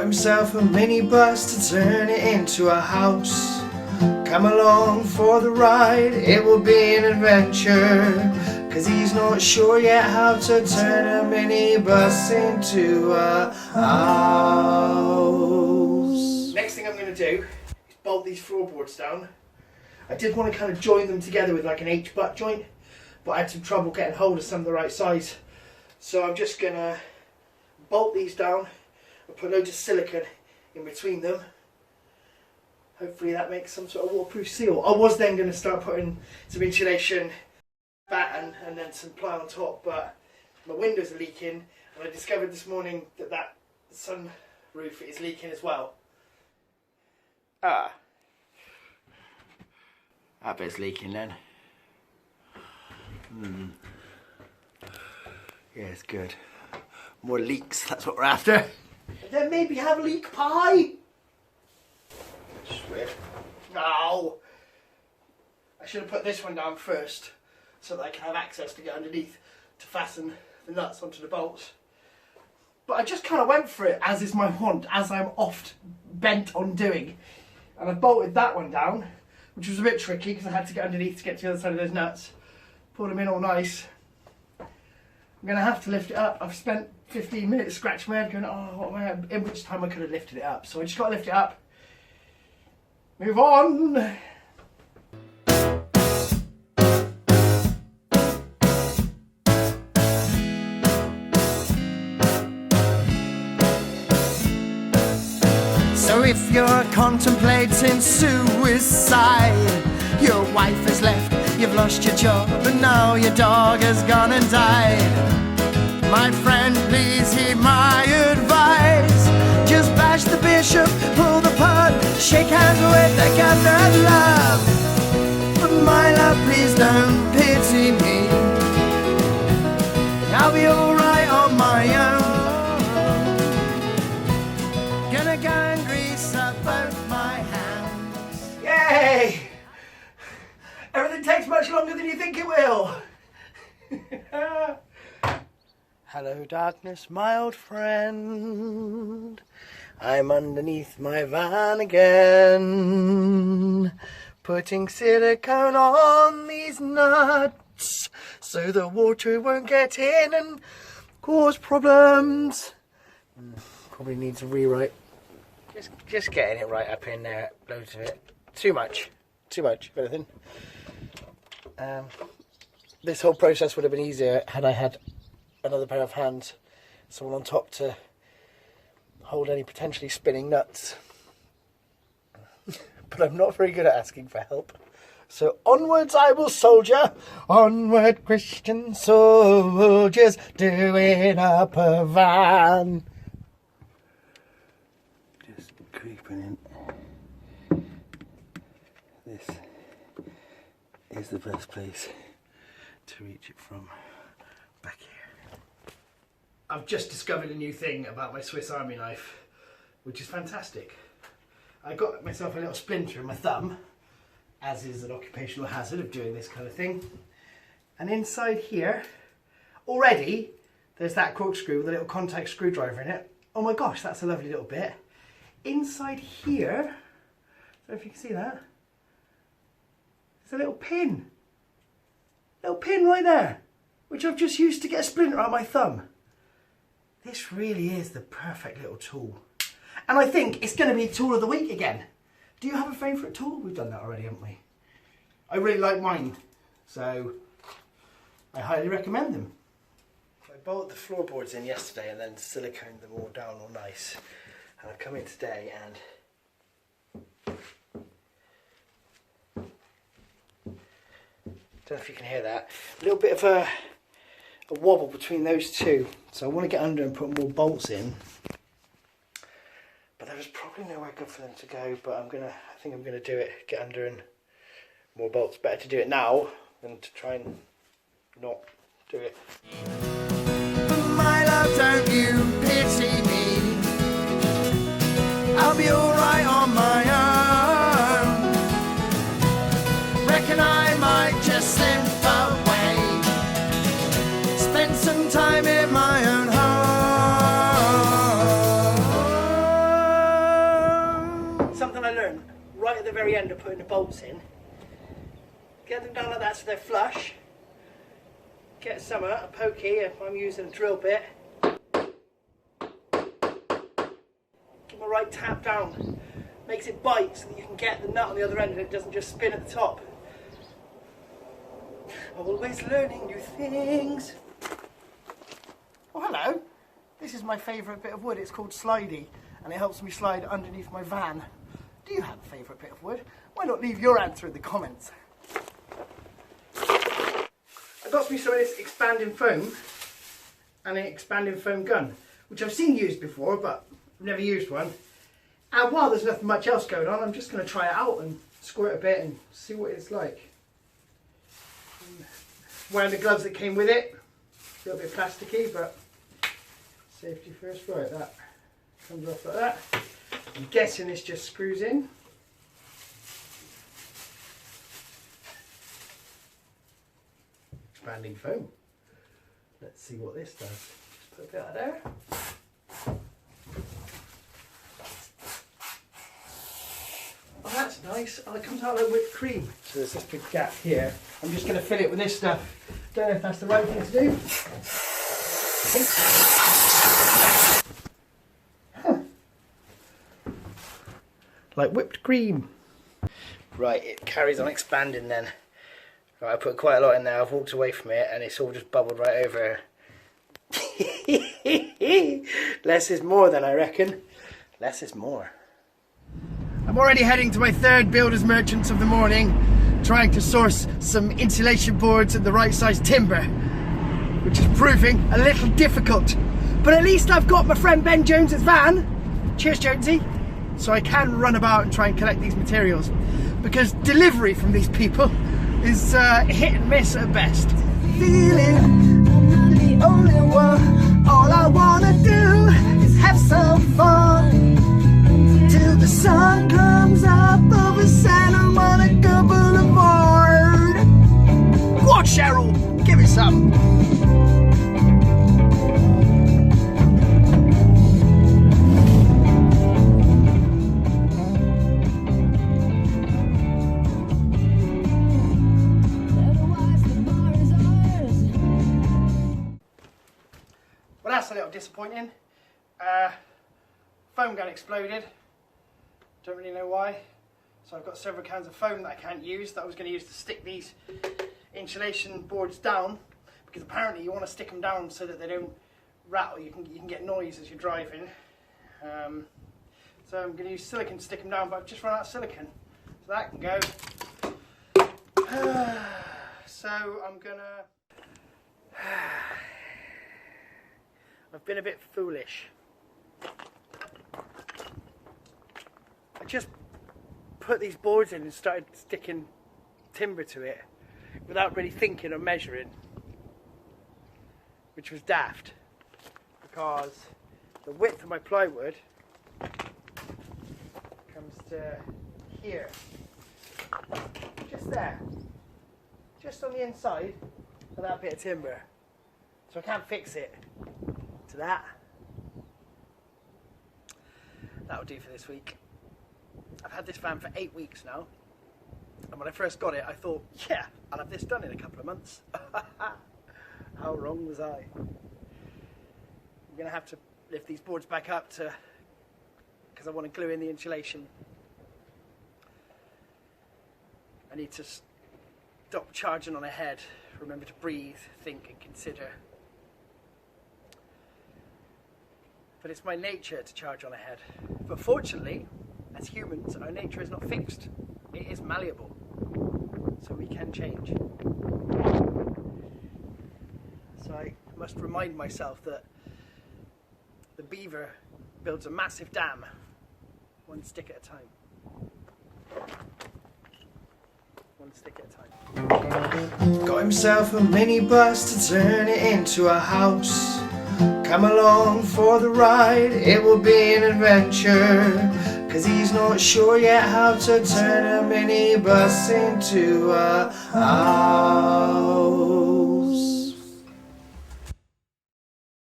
himself a minibus to turn it into a house. Come along for the ride, it will be an adventure, 'cause he's not sure yet how to turn a minibus into a house. Next thing I'm going to do is bolt these floorboards down. I did want to kind of join them together with like an H-butt joint, but I had some trouble getting hold of some of the right size. So I'm just going to bolt these down and put loads of silicone in between them. Hopefully that makes some sort of waterproof seal. I was then going to start putting some insulation batten and then some ply on top, but my windows are leaking, and I discovered this morning that that sun roof is leaking as well. That bit's leaking then. Yeah, it's good. More leaks, that's what we're after. And then maybe have leak pie. Weird. No! I should have put this one down first so that I can have access to get underneath to fasten the nuts onto the bolts. But I just kind of went for it, as is my wont, as I'm oft bent on doing. And I bolted that one down, which was a bit tricky because I had to get underneath to get to the other side of those nuts. Pulled them in all nice. I'm going to have to lift it up. I've spent 15 minutes scratching my head going, oh, what am I at? In which time I could have lifted it up. So I just got to lift it up. Move on! So if you're contemplating suicide, your wife has left, you've lost your job, and now your dog has gone and died. My friend, please heed my advice. Just bash the bishop, pull the pod, shake hands with the captain of love. But my love, please don't pity me. I'll be alright on my own. Gonna go and grease up both my hands. Yay! Everything takes much longer than you think it will. Hello darkness, my old friend. I'm underneath my van again, putting silicone on these nuts so the water won't get in and cause problems. Probably needs a rewrite. Just getting it right up in there, loads of it. Too much, if anything. This whole process would have been easier had I had another pair of hands, someone on top to hold any potentially spinning nuts. But I'm not very good at asking for help. So onwards I will soldier, onward Christian soldiers, doing up a van. Just creeping in. This is the best place to reach it from, back here. I've just discovered a new thing about my Swiss Army knife, which is fantastic. I got myself a little splinter in my thumb, as is an occupational hazard of doing this kind of thing. And inside here, already, there's that corkscrew with a little contact screwdriver in it. Oh my gosh, that's a lovely little bit. Inside here, I don't know if you can see that, there's a little pin. Little pin right there, which I've just used to get a splinter out of my thumb. This really is the perfect little tool. And I think it's going to be tool of the week again. Do you have a favourite tool? We've done that already, haven't we? I really like mine, so I highly recommend them. I bolted the floorboards in yesterday and then siliconed them all down all nice. And I've come in today and don't know if you can hear that. A little bit of a wobble between those two. So I want to get under and put more bolts in. But there was probably nowhere good for them to go, but I think I'm gonna do it, get under and more bolts. Better to do it now than to try and not do it. My love, don't you pity me. I'll be alright on my own. Reckon I might just slip away, spend some time in my own home. the very end of putting the bolts in. Get them down like that so they're flush. Get a summer, a pokey if I'm using a drill bit. Give them a right tap down. Makes it bite so that you can get the nut on the other end and it doesn't just spin at the top. Always learning new things. Oh, hello. This is my favourite bit of wood. It's called slidey and it helps me slide underneath my van. Do you have a favourite bit of wood? Why not leave your answer in the comments? I got me some of this expanding foam and an expanding foam gun, which I've seen used before, but I've never used one. And while there's nothing much else going on, I'm just going to try it out and squirt a bit and see what it's like. Wearing the gloves that came with it, a little bit plasticky, but safety first. Right, that comes off like that. I'm guessing this just screws in. Expanding foam. Let's see what this does. Just put a bit out there. Oh, that's nice. Oh, it comes out like whipped cream. So there's this big gap here. I'm just going to fill it with this stuff. Don't know if that's the right thing to do. Huh. Like whipped cream. Right, it carries on expanding then. Right, I put quite a lot in there. I've walked away from it and it's all just bubbled right over. Less is more then, I reckon. Less is more. I'm already heading to my third builder's merchants of the morning, trying to source some insulation boards and the right size timber, which is proving a little difficult. But at least I've got my friend Ben Jones's van. Cheers, Jonesy. So I can run about and try and collect these materials, because delivery from these people is hit and miss at best. Feeling I'm the only one. All I wanna do is have some fun till the sun comes up over Santa Monica Boulevard. What, Cheryl? Give me some. Well, that's a little disappointing. Foam gun exploded. Don't really know why. So I've got several cans of foam that I can't use that I was going to use to stick these insulation boards down, because apparently you want to stick them down so that they don't rattle. You can get noise as you're driving. So I'm going to use silicone to stick them down, but I've just run out of silicone. So that can go. So I'm gonna... I've been a bit foolish. I just put these boards in and started sticking timber to it without really thinking or measuring, which was daft, because the width of my plywood comes to here, just there, just on the inside of that bit of timber, so I can't fix it to that. That'll do for this week. I've had this van for 8 weeks now, and when I first got it I thought, yeah, I'll have this done in a couple of months. How wrong was I? I'm going to have to lift these boards back up to, because I want to glue in the insulation. I need to stop charging on ahead, remember to breathe, think and consider. But it's my nature to charge on ahead. But fortunately, as humans, our nature is not fixed. It is malleable. So we can change. So I must remind myself that the beaver builds a massive dam, one stick at a time. One stick at a time. Got himself a minibus to turn it into a house. Come along for the ride, it will be an adventure, 'cause he's not sure yet how to turn a minibus into a house.